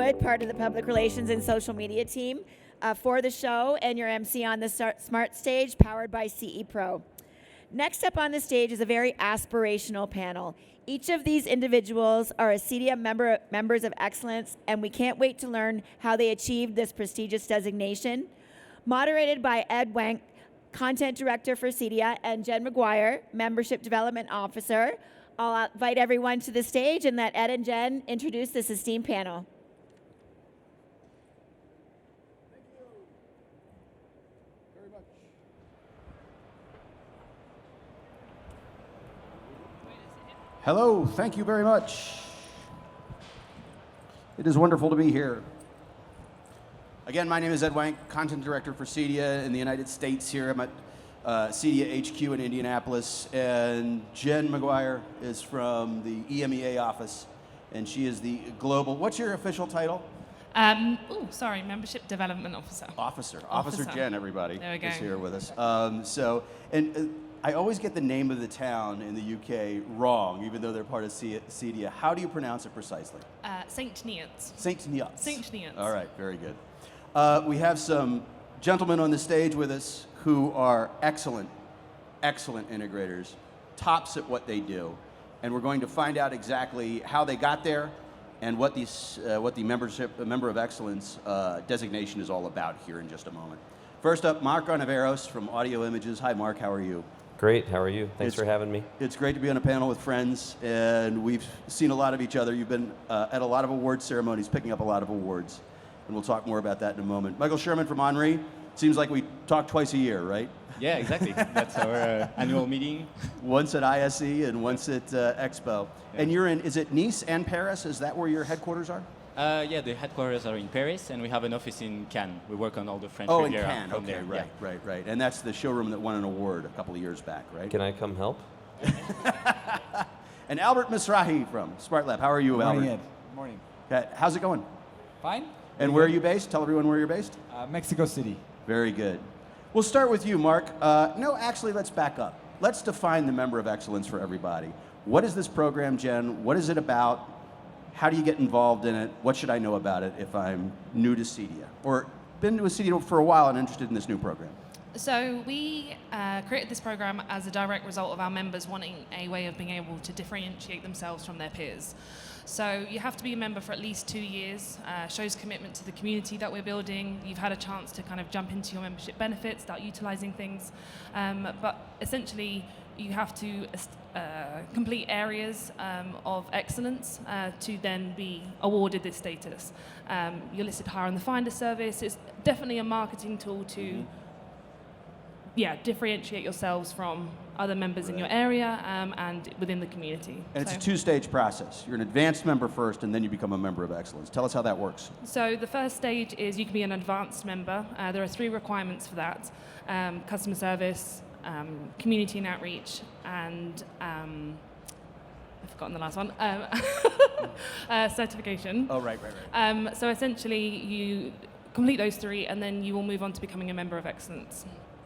Wood, part of the public relations and social media team for the show, and your MC on the Smart Stage, powered by CE Pro. Next up on the stage is a very aspirational panel. Each of these individuals are a CEDIA Members of Excellence, and we can't wait to learn how they achieved this prestigious designation. Moderated by Ed Wenck, Content Director for CEDIA, and Jenn McGuire, Membership Development Officer. I'll invite everyone to the stage and let Ed and Jenn introduce this esteemed panel. Hello, thank you very much. It is wonderful to be here. Again, my name is Ed Wenck, Content Director for CEDIA in the United States here. I'm at CEDIA HQ in Indianapolis, and Jenn McGuire is from the EMEA office, and she is the global, what's your official title? Membership Development Officer. Officer Jenn, everybody, there we go. Is here with us. I always get the name of the town in the UK wrong, even though they're part of CEDIA. How do you pronounce it precisely? St. Neots. St. Neots. St. Neots. All right, very good. We have some gentlemen on the stage with us who are excellent integrators, tops at what they do. And we're going to find out exactly how they got there and what the Member of Excellence designation is all about here in just a moment. First up, Mark Ontiverios from Audio Images. Hi, Mark, how are you? Great, how are you? Thanks for having me. It's great to be on a panel with friends, and we've seen a lot of each other. You've been at a lot of award ceremonies, picking up a lot of awards, and we'll talk more about that in a moment. Michael Sherman from Henri. Seems like we talk twice a year, right? Yeah, exactly. That's our annual meeting. Once at ISE and once at Expo. Yeah. And you're in, is it Nice and Paris? Is that where your headquarters are? Yeah, the headquarters are in Paris, and we have an office in Cannes. We work on all the French Oh, in Riviera Cannes, from okay, there. right. And that's the showroom that won an award a couple of years back, right? Can I come help? And Albert Mizrahi from Smartlab. How are you, Albert? Morning, Ed. Morning. Okay, how's it going? Fine. And where are you based? Tell everyone where you're based. Mexico City. Very good. We'll start with you, Mark. No, actually, let's back up. Let's define the Member of Excellence for everybody. What is this program, Jenn? What is it about? How do you get involved in it? What should I know about it if I'm new to CEDIA? Or been to CEDIA for a while and interested in this new program? So we created this program as a direct result of our members wanting a way of being able to differentiate themselves from their peers. So you have to be a member for at least 2 years, shows commitment to the community that we're building. You've had a chance to kind of jump into your membership benefits, start utilizing things. But essentially, you have to complete areas of excellence to then be awarded this status. You're listed higher on the Finder service. It's definitely a marketing tool to differentiate yourselves from other members in your area and within the community. And it's a two-stage process. You're an advanced member first, and then you become a Member of Excellence. Tell us how that works. So the first stage is you can be an advanced member. There are 3 requirements for that. Customer service, community and outreach, and I've forgotten the last one, certification. Oh, right. So essentially, you complete those 3, and then you will move on to becoming a Member of Excellence.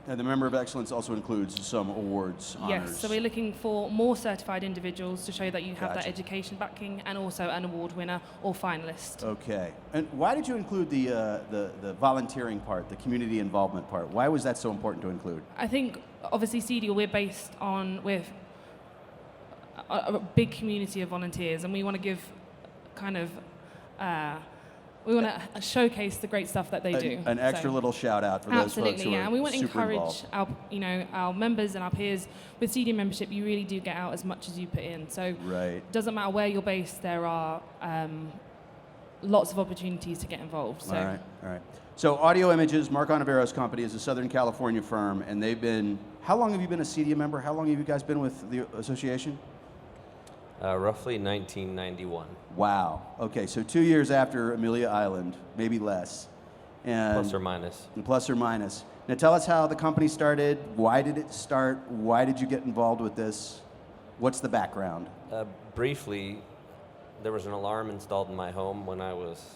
And the Member of Excellence also includes some awards, honors. Yes, so we're looking for more certified individuals to show that you have that Gotcha. education backing, and also an award winner or finalist. Okay. And why did you include the volunteering part, the community involvement part? Why was that so important to include? I think, obviously, CEDIA, we're based on, with a big community of volunteers, and we want to give kind of, we want to showcase the great stuff that they do. An extra little shout out for those folks who are and we want to super encourage involved. our members and our peers. With CEDIA membership, you really do get out as much as you put in. So it doesn't matter where you're based, there are lots of opportunities to get involved. So. All right. So Audio Images, Mark Ontiverios' company, is a Southern California firm, and they've been, how long have you been a CEDIA member? How long have you guys been with the association? Roughly 1991. Wow. Okay, so 2 years after Amelia Island, maybe less. And Plus or minus. Plus or minus. Now tell us how the company started. Why did it start? Why did you get involved with this? What's the background? Briefly, there was an alarm installed in my home when I was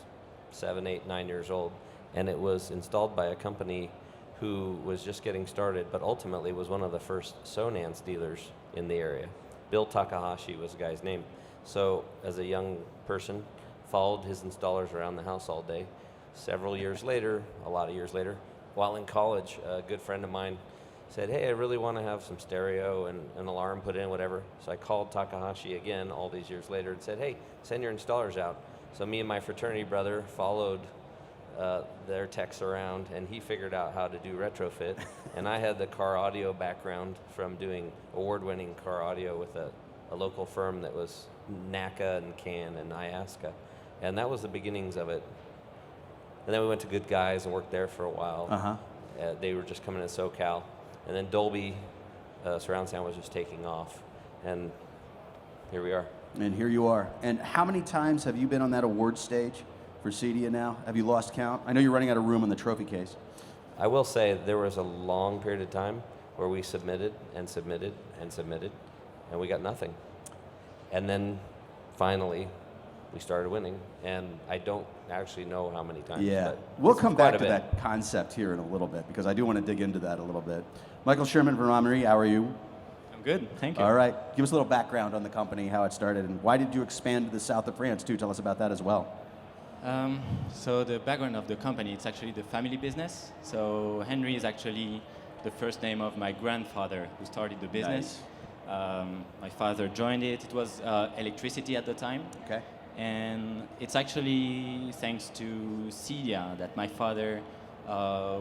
7, 8, 9 years old, and it was installed by a company who was just getting started, but ultimately was one of the first Sonance dealers in the area. Bill Takahashi was the guy's name. So as a young person, followed his installers around the house all day. Several years later, a lot of years later, while in college, a good friend of mine said, hey, I really want to have some stereo and an alarm put in, whatever. So I called Takahashi again all these years later and said, hey, send your installers out. So me and my fraternity brother followed their techs around, and he figured out how to do retrofit. And I had the car audio background from doing award-winning car audio with a local firm that was NACA and CAN and IASCA. And that was the beginnings of it. And then we went to Good Guys and worked there for a while. They were just coming to SoCal. And then Dolby surround sound was just taking off. And here we are. And here you are. And how many times have you been on that award stage for CEDIA now? Have you lost count? I know you're running out of room in the trophy case. I will say there was a long period of time where we submitted and submitted and submitted, and we got nothing. And then finally, we started winning, and I don't actually know how many times. Yeah, but we'll it's come quite back a to bit. that concept here in a little bit, because I do want to dig into that a little bit. Michael Sherman of Henri, how are you? I'm good, thank you. All right, give us a little background on the company, how it started, and why did you expand to the south of France too? Tell us about that as well. So the background of the company, it's actually the family business. So Henry is actually the first name of my grandfather who started the business. My father joined it. It was electricity at the time. Okay. And it's actually thanks to CEDIA that my father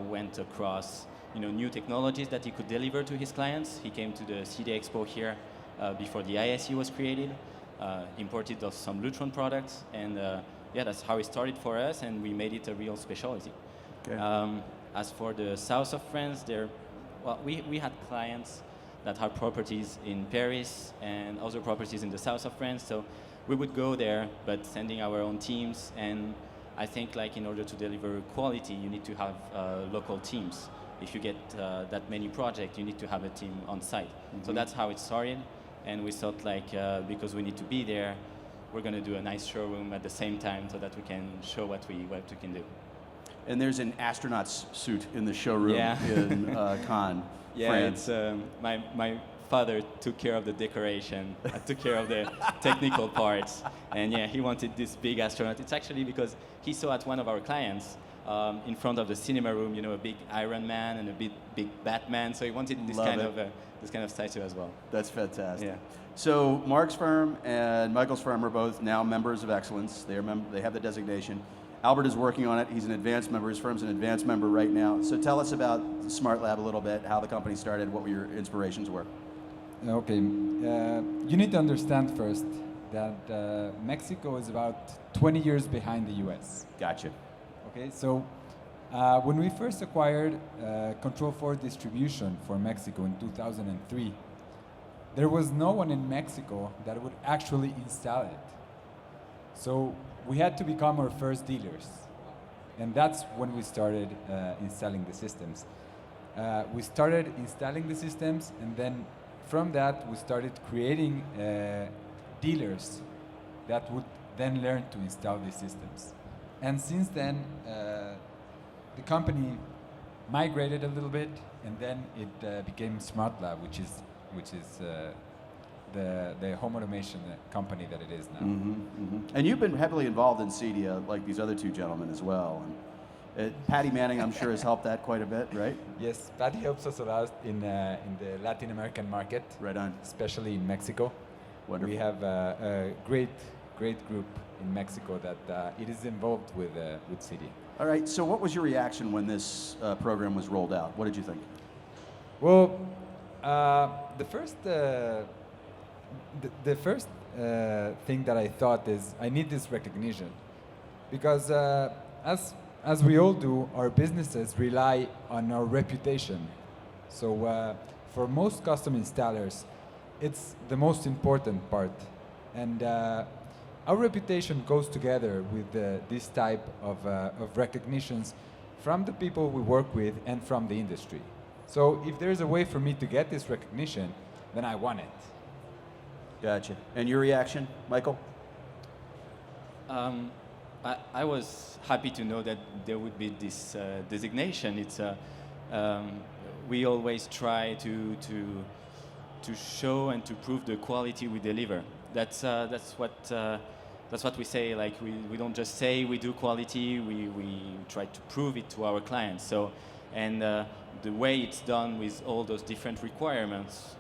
went across new technologies that he could deliver to his clients. He came to the CEDIA Expo here before the ISE was created, imported some Lutron products, and that's how it started for us, and we made it a real specialty. Okay. As for the south of France, we had clients that had properties in Paris and other properties in the south of France, so we would go there, but sending our own teams, and I think in order to deliver quality, you need to have local teams. If you get that many projects, you need to have a team on site. So that's how it started, and we thought because we need to be there, we're going to do a nice showroom at the same time so that we can show what we can do. And there's an astronaut's suit in the showroom Yeah. in Cannes, France. It's my father took care of the decoration. I took care of the technical parts, and he wanted this big astronaut. It's actually because he saw at one of our clients in front of the cinema room, a big Iron Man and a big Batman. So he wanted this Love kind it. of statue as well. That's fantastic. Yeah. So Mark's firm and Michael's firm are both now members of excellence. They have the designation. Albert is working on it. He's an advanced member. His firm's an advanced member right now. So tell us about Smartlab a little bit, how the company started, what your inspirations were. Okay, you need to understand first that Mexico is about 20 years behind the US. Gotcha. Okay, so when we first acquired Control 4 distribution for Mexico in 2003, there was no one in Mexico that would actually install it. So we had to become our first dealers. And that's when we started installing the systems. We started installing the systems, and then from that we started creating dealers that would then learn to install these systems. And since then, the company migrated a little bit, and then it became Smartlab, which is the home automation company that it is now. And you've been heavily involved in CEDIA, like these other two gentlemen as well. And Patty Manning, I'm sure, has helped that quite a bit, right? Yes, Patty helps us a lot in the Latin American market, Right on. especially in Mexico. Wonderful. We have a great group in Mexico that it is involved with CEDIA. All right, so what was your reaction when this program was rolled out? What did you think? Well, the first thing that I thought is I need this recognition, because as we all do, our businesses rely on our reputation. So for most custom installers, it's the most important part, and our reputation goes together with this type of recognitions from the people we work with and from the industry. So if there's a way for me to get this recognition, then I want it. Gotcha. And your reaction, Michael? I was happy to know that there would be this designation. It's we always try to show and to prove the quality we deliver. That's that's what we say. Like we don't just say we do quality. We try to prove it to our clients. So, and the way it's done with all those different requirements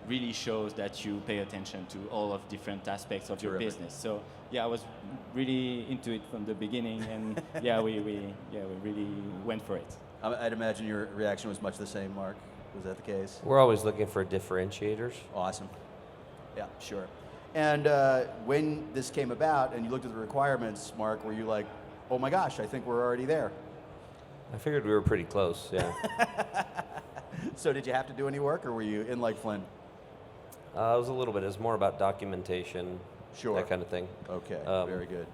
really shows that you pay attention to all of different aspects of your business. So yeah, I was really into it from the beginning, and yeah, we really went for it. I'd imagine your reaction was much the same, Mark. Was that the case? We're always looking for differentiators. Awesome. Yeah, sure. And when this came about and you looked at the requirements, Mark, were you like, oh my gosh, I think we're already there? I figured we were pretty close, yeah. So did you have to do any work, or were you in like Flynn? It was a little bit. It was more about documentation, that kind of thing. Okay, very good.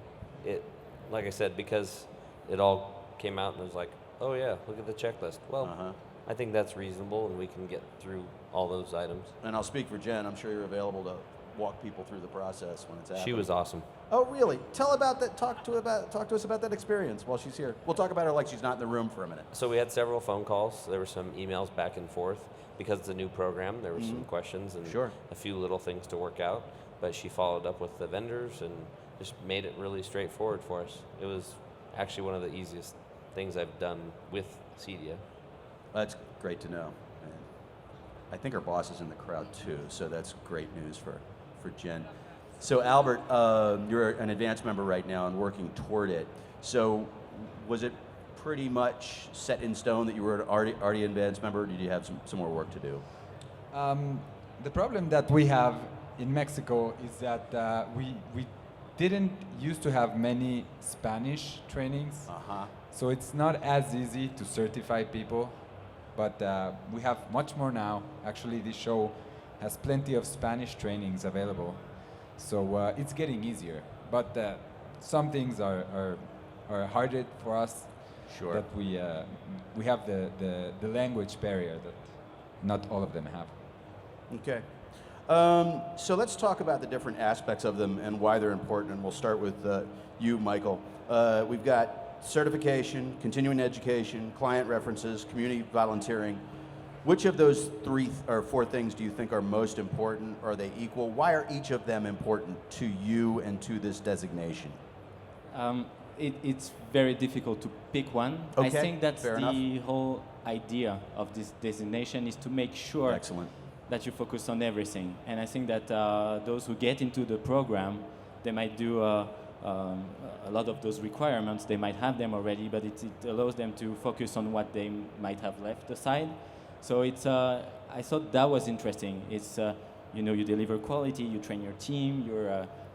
It, like I said, because it all came out and it was like, oh yeah, look at the checklist. Well, I think that's reasonable, and we can get through all those items. And I'll speak for Jen. I'm sure you're available to walk people through the process when it's happening. She was awesome. Oh, really? Tell about that. Talk to us about that experience while she's here. We'll talk about her like she's not in the room for a minute. So we had several phone calls. There were some emails back and forth because it's a new program. There were some questions and a few little things to work out. But she followed up with the vendors and just made it really straightforward for us. It was actually one of the easiest things I've done with CEDIA. That's great to know. And I think her boss is in the crowd too, so that's great news for Jen. So Albert, you're an advanced member right now and working toward it. So was it pretty much set in stone that you were already an advanced member, or did you have some more work to do? The problem that we have in Mexico is that we didn't used to have many Spanish trainings. So it's not as easy to certify people, but we have much more now. Actually, this show has plenty of Spanish trainings available. So it's getting easier, but some things are harder for us. Sure. That we have the language barrier that not all of them have. Okay. So let's talk about the different aspects of them and why they're important, and we'll start with you, Michael. We've got certification, continuing education, client references, community volunteering. Which of those 3 or 4 things do you think are most important? Are they equal? Why are each of them important to you and to this designation? It's very difficult to pick one. Okay, I think that's fair the enough. whole idea of this designation, is to make sure that you focus on everything. And I think that those who get into the program, they might do a lot of those requirements. They might have them already, but it allows them to focus on what they might have left aside. So it's, I thought that was interesting. It's, you deliver quality, you train your team, you're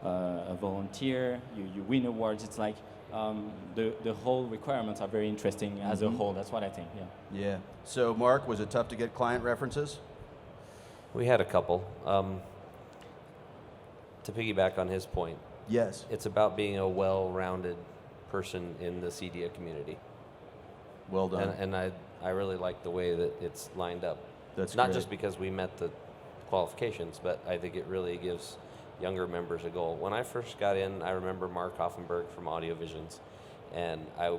a volunteer, you win awards. It's like the whole requirements are very interesting as a whole. That's what I think, yeah. Yeah. So Mark, was it tough to get client references? We had a couple. To piggyback on his point, yes, it's about being a well-rounded person in the CEDIA community. Well done. And I really like the way that it's lined up. That's not great. just because we met the qualifications, but I think it really gives younger members a goal. When I first got in, I remember Mark Hoffenberg from Audiovisions, and I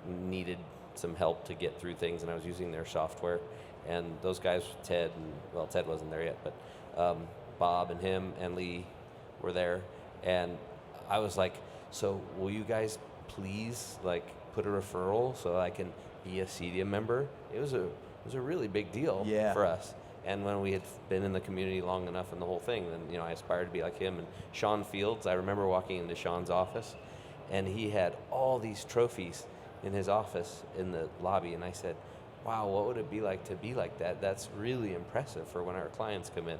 needed some help to get through things, and I was using their software. And those guys, Ted, Ted wasn't there yet, but Bob and him and Lee were there, and I was like, so will you guys please put a referral so I can be a CEDIA member? It was a really big deal for us. And when we had been in the community long enough and the whole thing, then I aspired to be like him. And Sean Fields, I remember walking into Sean's office, and he had all these trophies in his office in the lobby, and I said, wow, what would it be like to be like that? That's really impressive for when our clients come in.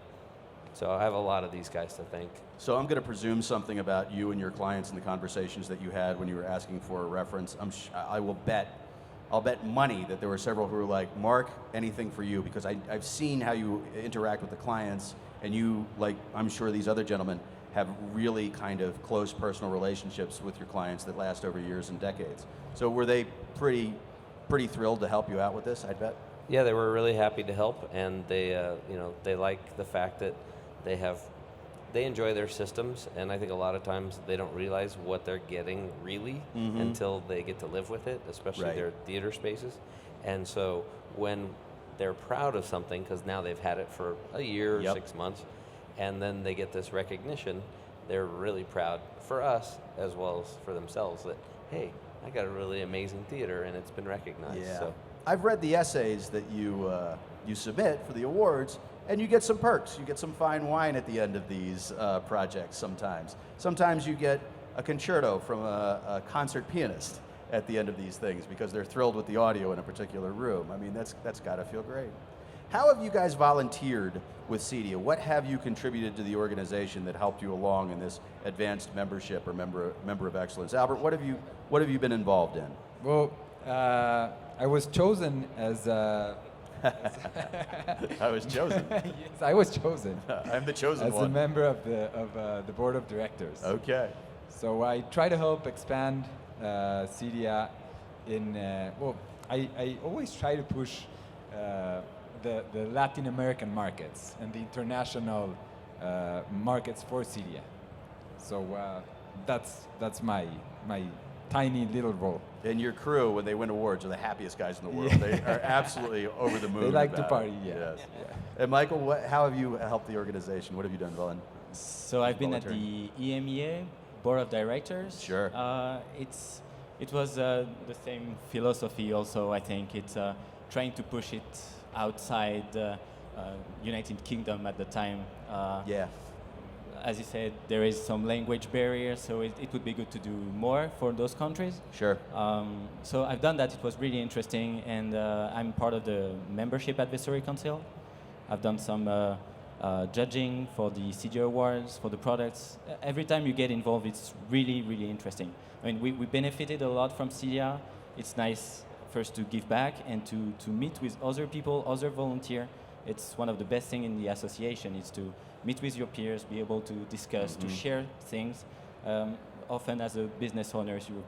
So I have a lot of these guys to thank. So I'm going to presume something about you and your clients and the conversations that you had when you were asking for a reference. I'll bet money that there were several who were like, Mark, anything for you, because I've seen how you interact with the clients, and you, I'm sure these other gentlemen, have really kind of close personal relationships with your clients that last over years and decades. So were they pretty thrilled to help you out with this, I'd bet? Yeah, they were really happy to help, and they like the fact that they enjoy their systems, and I think a lot of times they don't realize what they're getting really until they get to live with it, especially their theater spaces. And so when they're proud of something, because now they've had it for a year or 6 months, and then they get this recognition, they're really proud for us as well as for themselves that, hey, I got a really amazing theater and it's been recognized. Yeah. So I've read the essays that you submit for the awards, and you get some perks. You get some fine wine at the end of these projects sometimes. Sometimes you get a concerto from a concert pianist at the end of these things because they're thrilled with the audio in a particular room. I mean, that's got to feel great. How have you guys volunteered with CEDIA? What have you contributed to the organization that helped you along in this advanced membership or member of excellence? Albert, what have you been involved in? Well, I was chosen as I was chosen. yes, I was chosen I'm the chosen as one. a member of the board of directors. Okay. So I try to help expand CEDIA in, I always try to push the Latin American markets and the international markets for CEDIA. So that's my tiny little role. And your crew, when they win awards, are the happiest guys in the world. They are absolutely over the moon. They like to about party, it. yeah. Yes. Yeah. And Michael, how have you helped the organization? What have you done, Valen? So I've been at the EMEA board of directors. Sure. It was the same philosophy also. I think it's trying to push it outside United Kingdom at the time. Yeah. As you said, there is some language barrier, so it would be good to do more for those countries. Sure. So I've done that. It was really interesting, and I'm part of the Membership Advisory Council. I've done some judging for the CEDIA Awards, for the products. Every time you get involved, it's really, really interesting. I mean, we benefited a lot from CEDIA. It's nice first to give back and to meet with other people, other volunteers. It's one of the best things in the association is to meet with your peers, be able to discuss, to share things. Often as a business owner, you're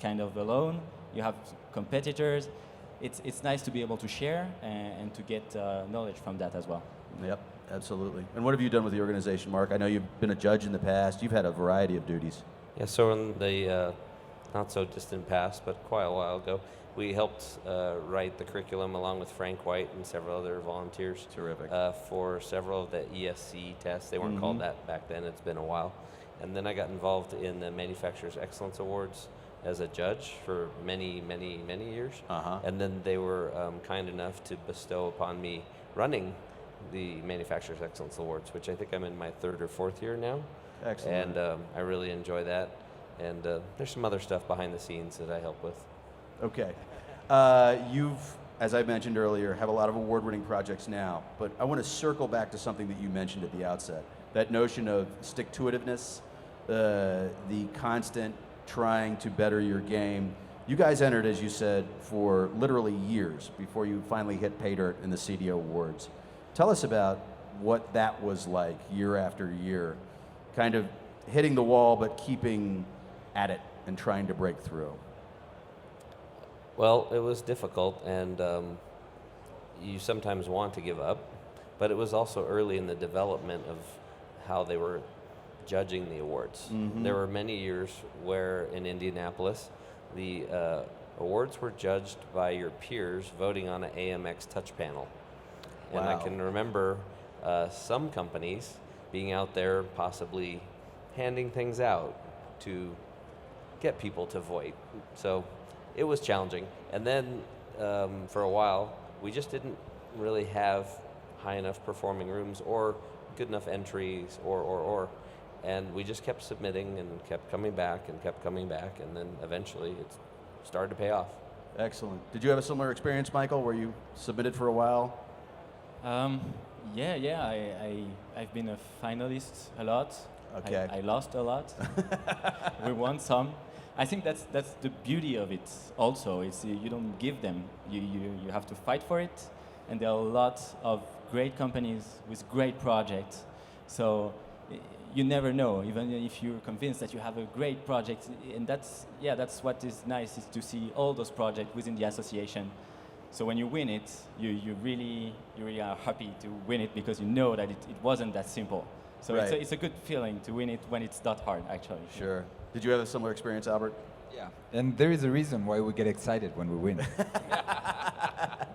kind of alone. You have competitors. It's nice to be able to share and to get knowledge from that as well. Yep, absolutely. And what have you done with the organization, Mark? I know you've been a judge in the past. You've had a variety of duties. yeah, so in the not so distant past, but quite a while ago, we helped write the curriculum along with Frank White and several other volunteers. Terrific. For several of the ESC tests. They weren't called that back then. It's been a while. And then I got involved in the Manufacturers Excellence Awards as a judge for many, many, many years. Uh-huh. And then they were kind enough to bestow upon me running the Manufacturers Excellence Awards, which I think I'm in my 3rd or 4th year now. Excellent. And I really enjoy that. And there's some other stuff behind the scenes that I help with. Okay. You've, as I mentioned earlier, have a lot of award-winning projects now, but I want to circle back to something that you mentioned at the outset, that notion of stick-to-itiveness, the constant trying to better your game. You guys entered, as you said, for literally years before you finally hit pay dirt in the CEDIA Awards. Tell us about what that was like year after year, kind of hitting the wall but keeping at it and trying to break through. Well, it was difficult, and you sometimes want to give up, but it was also early in the development of how they were judging the awards. There were many years where in Indianapolis, the awards were judged by your peers voting on an AMX touch panel. And I Wow. can remember some companies being out there possibly handing things out to get people to vote. So it was challenging. And then for a while, we just didn't really have high enough performing rooms or good enough entries or. And we just kept submitting and kept coming back, and then eventually it started to pay off. Excellent. Did you have a similar experience, Michael, where you submitted for a while? I've been a finalist a lot. Okay. I lost a lot. We won some. I think that's the beauty of it also. It's you don't give them. You have to fight for it. And there are a lot of great companies with great projects. So you never know, even if you're convinced that you have a great project. And that's what is nice, is to see all those projects within the association. So when you win it, you really are happy to win it because you know that it wasn't that simple. So Right. it's a good feeling to win it when it's not hard, actually. Sure. Did you have a similar experience, Albert? Yeah, and there is a reason why we get excited when we win.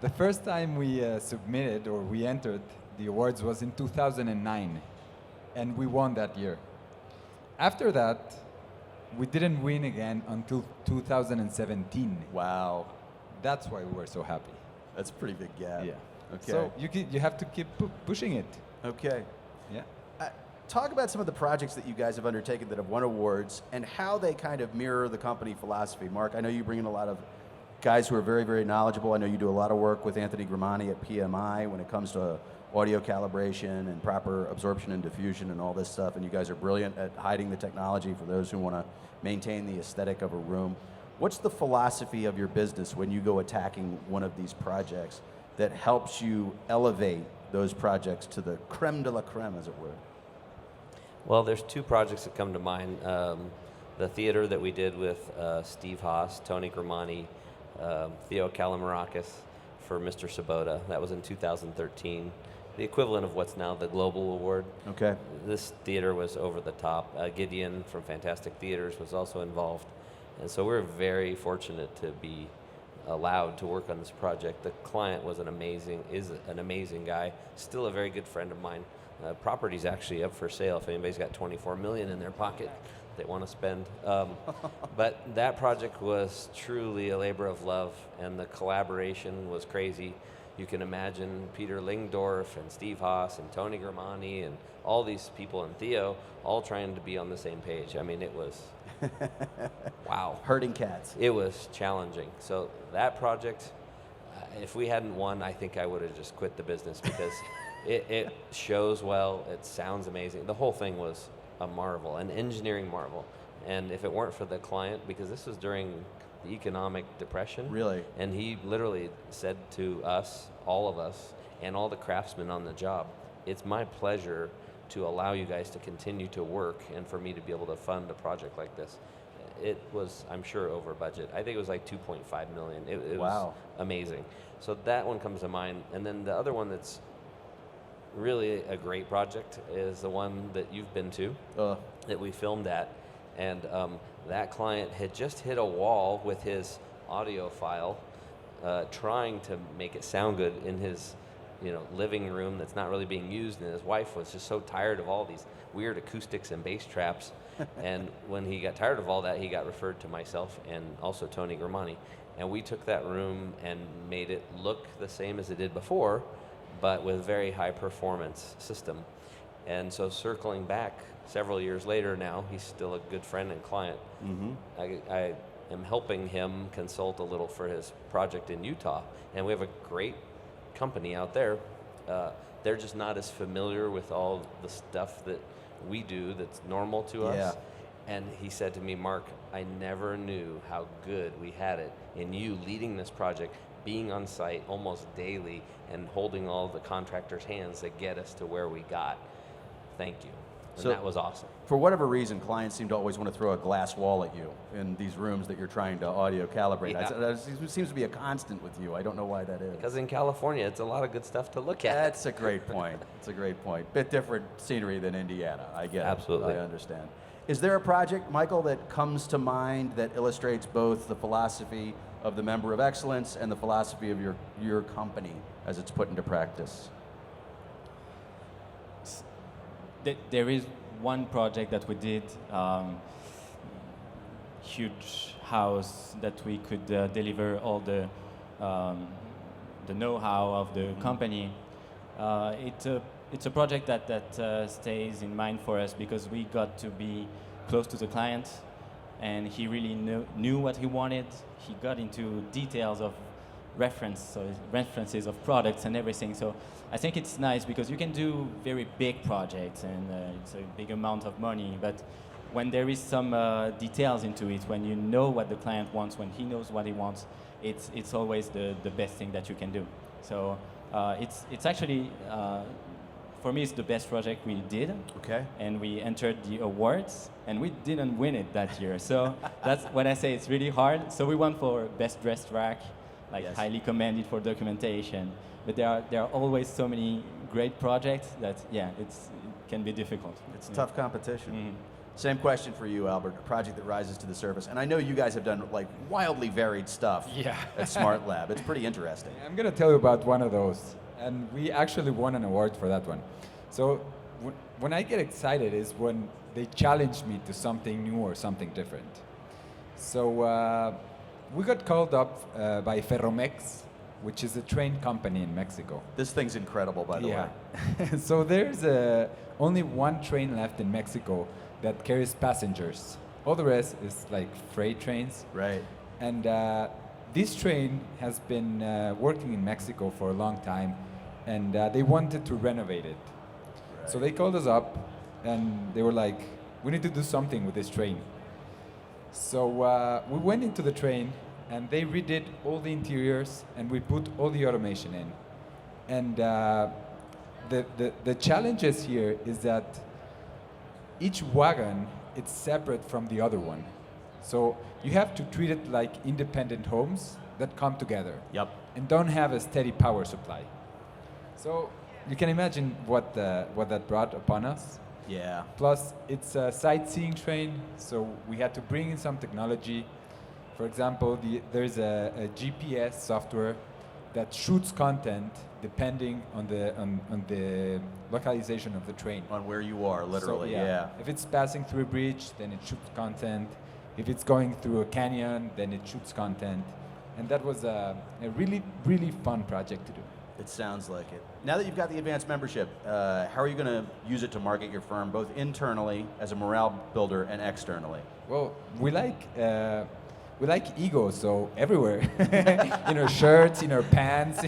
The first time we submitted or we entered the awards was in 2009, and we won that year. After that, we didn't win again until 2017. Wow. That's why we were so happy. That's a pretty big gap. Yeah. Okay. So you have to keep pushing it. Okay. Yeah. Talk about some of the projects that you guys have undertaken that have won awards and how they kind of mirror the company philosophy. Mark, I know you bring in a lot of guys who are very, very knowledgeable. I know you do a lot of work with Anthony Grimani at PMI when it comes to audio calibration and proper absorption and diffusion and all this stuff. And you guys are brilliant at hiding the technology for those who want to maintain the aesthetic of a room. What's the philosophy of your business when you go attacking one of these projects that helps you elevate those projects to the creme de la creme, as it were? Well, there's two projects that come to mind. The theater that we did with Steve Haas, Tony Grimani, Theo Kalamarakis for Mr. Sabota. That was in 2013. The equivalent of what's now the Global Award. Okay. This theater was over the top. Gideon from Fantastic Theaters was also involved. And so we're very fortunate to be allowed to work on this project. The client is an amazing guy, still a very good friend of mine. Property's actually up for sale if anybody's got $24 million in their pocket they want to spend. But that project was truly a labor of love, and the collaboration was crazy. You can imagine Peter Lingdorf and Steve Haas and Tony Grimani and all these people and Theo all trying to be on the same page. I mean, it was, wow. Herding cats. It was challenging. So that project, if we hadn't won, I think I would have just quit the business because it shows well, it sounds amazing. The whole thing was a marvel, an engineering marvel. And if it weren't for the client, because this was during the economic depression. Really? And he literally said to us, all of us, and all the craftsmen on the job, it's my pleasure to allow you guys to continue to work and for me to be able to fund a project like this. It was, I'm sure, over budget. I think it was like 2.5 million. It Wow. was amazing. So that one comes to mind. And then the other one that's really a great project is the one that you've been to, that we filmed at. And that client had just hit a wall with his audio file, trying to make it sound good in his living room that's not really being used, and his wife was just so tired of all these weird acoustics and bass traps. And when he got tired of all that, he got referred to myself and also Tony Grimani. And we took that room and made it look the same as it did before, but with a very high performance system. And so circling back several years later now, he's still a good friend and client. Mm-hmm. I am helping him consult a little for his project in Utah. And we have a great company out there. They're just not as familiar with all the stuff that we do that's normal to us. Yeah. And he said to me, Mark, I never knew how good we had it in you leading this project, being on site almost daily and holding all the contractors' hands to get us to where we got. Thank you. And So- that was awesome. For whatever reason, clients seem to always want to throw a glass wall at you in these rooms that you're trying to audio calibrate. Yeah. That seems to be a constant with you. I don't know why that is. Because in California, it's a lot of good stuff to look at. That's a great point. It's a great point. Bit different scenery than Indiana. I get it. Absolutely. I understand. Is there a project, Michael, that comes to mind that illustrates both the philosophy of the Member of Excellence and the philosophy of your company as it's put into practice? There is one project that we did, huge house that we could deliver all the know-how of the company. It's a project that stays in mind for us because we got to be close to the client, and he really knew what he wanted. He got into details of references of products and everything. So I think it's nice because you can do very big projects and it's a big amount of money, but when there is some details into it, when you know what the client wants, when he knows what he wants, it's always the best thing that you can do. So it's actually, for me, it's the best project we did. Okay. And we entered the awards, and we didn't win it that year. So that's when I say it's really hard. So we won for best dressed rack, like Yes. highly commended for documentation. But there are always so many great projects that it can be difficult. It's tough competition. Mhm. Same question for you, Albert, a project that rises to the surface. And I know you guys have done like wildly varied stuff at Smartlab. It's pretty interesting. I'm going to tell you about one of those. And we actually won an award for that one. So when I get excited is when they challenge me to something new or something different. So we got called up by Ferromex, which is a train company in Mexico. This thing's incredible, by the way. So there's only one train left in Mexico that carries passengers. All the rest is like freight trains. Right. And this train has been working in Mexico for a long time, and they wanted to renovate it. Right. So they called us up, and they were like, we need to do something with this train. So we went into the train, and they redid all the interiors, and we put all the automation in. And the challenges here is that each wagon, it's separate from the other one. So you have to treat it like independent homes that come together. Yep. And don't have a steady power supply. So you can imagine what that brought upon us. Yeah. Plus, it's a sightseeing train, so we had to bring in some technology. For example, there's a GPS software that shoots content depending on the localization of the train. On where you are, literally. So, yeah. If it's passing through a bridge, then it shoots content. If it's going through a canyon, then it shoots content. And that was a really, really fun project to do. It sounds like it. Now that you've got the advanced membership, how are you going to use it to market your firm, both internally as a morale builder and externally? Well, we like ego, so everywhere, in our shirts, in our pants,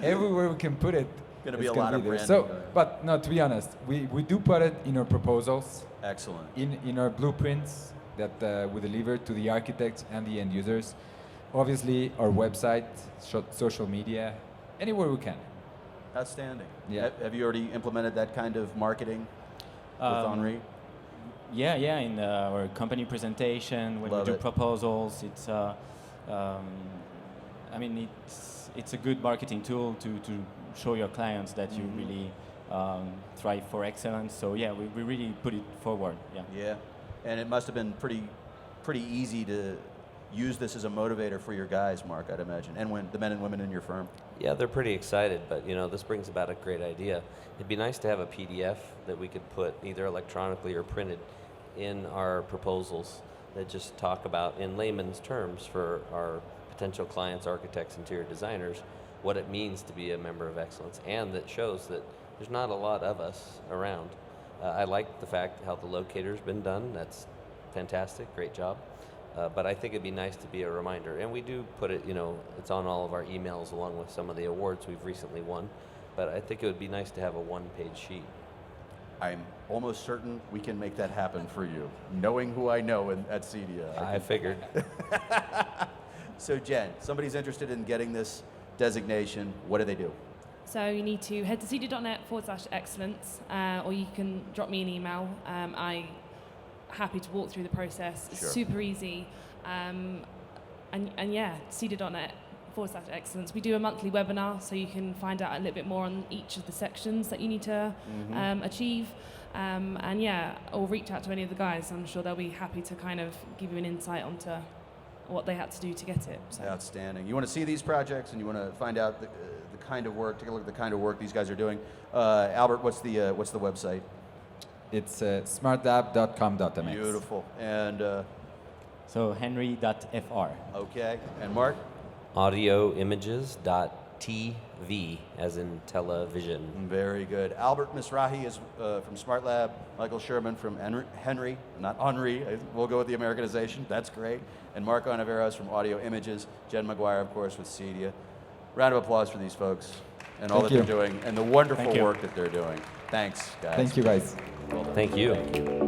everywhere we can put it. Going to be it's a gonna lot of there. branding. So, but no, to be honest, we do put it in our proposals, Excellent. in our blueprints that we deliver to the architects and the end users. Obviously, our website, social media, anywhere we can. Outstanding. Yeah. Have you already implemented that kind of marketing with Henri? Yeah, in our company presentation, when Love we do it. proposals, it's it's a good marketing tool to show your clients that you really thrive for excellence. So yeah, we really put it forward. Yeah. Yeah. And it must have been pretty easy to use this as a motivator for your guys, Mark, I'd imagine, and the men and women in your firm. Yeah, they're pretty excited, but this brings about a great idea. It'd be nice to have a PDF that we could put either electronically or printed in our proposals that just talk about, in layman's terms, for our potential clients, architects, interior designers, what it means to be a member of excellence, and that shows that there's not a lot of us around. I like the fact how the locator's been done. That's fantastic, great job. But I think it'd be nice to be a reminder. And we do put it, it's on all of our emails along with some of the awards we've recently won. But I think it would be nice to have a one-page sheet. I'm almost certain we can make that happen for you, knowing who I know at CEDIA. I figured. So Jen, somebody's interested in getting this designation. What do they do? So you need to head to cedia.net/excellence, or you can drop me an email. I'm happy to walk through the process. It's Sure. super easy. And yeah, cedia.net/excellence. We do a monthly webinar, so you can find out a little bit more on each of the sections that you need to achieve. And yeah, or reach out to any of the guys. I'm sure they'll be happy to kind of give you an insight onto what they had to do to get it. So. Outstanding. You want to see these projects and you want to find out the kind of work, take a look at the kind of work these guys are doing. Albert, what's the website? It's smartlab.com.mx. Beautiful. And So henry.fr. okay. And Mark? Audioimages.tv, as in television. Very good. Albert Mizrahi is from Smartlab. Michael Sherman from Henry, not Henri. We'll go with the Americanization. That's great. And Mark Ontiverios from Audio Images. Jenn McGuire, of course, with CEDIA. Round of applause for these folks and all Thank that you. they're doing and the wonderful Thank you. work that they're doing. Thanks, guys. Thank you, guys. Well done. Thank you. Thank you.